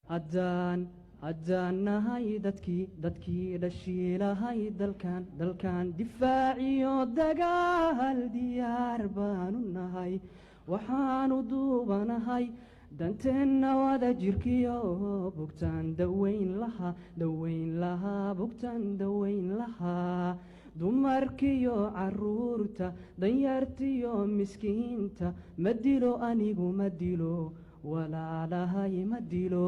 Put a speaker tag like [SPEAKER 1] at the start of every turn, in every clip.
[SPEAKER 1] haddaan nahay dadkii dhashiilahay dalkan difaaciyo dagaal diyaar baanu nahay waxaanu duubanahay danteenna wada jirkiyo bugtaan daweyn lahaa bugtaan daweyn lahaa dumarkiyo caruurta danyartiyo miskiinta ma dilo anigu ma dilo walaalahay ma dilo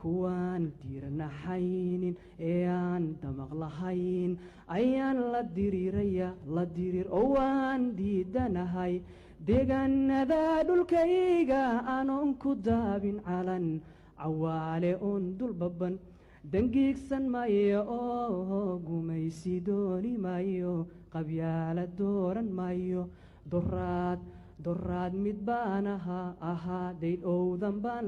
[SPEAKER 1] kuwaan diirnaxaynin ee aan damaq lahayn ayaan la diriir oo waan diidanahay deegaanada dhulkayga anoon ku daabin calan cawaale oon dulbaban dangiigsan maayo oo gumaysi dooni maayo qabyaala dooran maayo doraad mid baan ahaa dayd owdan baan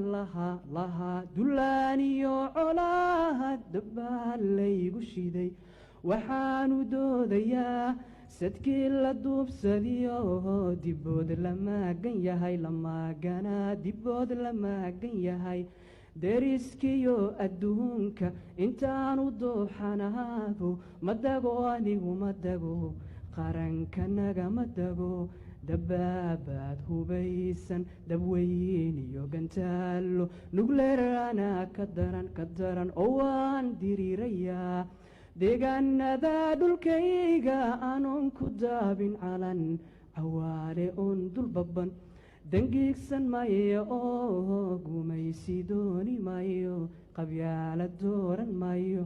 [SPEAKER 1] lahaa dullaaniyo colaha dabbaan laygu shiday waxaanu doodayaa sadkii la duubsadiyo dibood la maagan yahay lamaaganaa dibood la maagan yahay deriskiyo adduunka intaanu dooxanaado ma dago anigu ma dago qarankanaga ma dago dabaabaad hubaysan dabweyn iyo gantaallo nugleerana ka daran oo waan diriirayaa deegaanada dhulkayga anoon ku daabin calan cawaale oon dulbaban dangiigsan maayo oo gumaysi dooni maayo qabyaala dooran maayo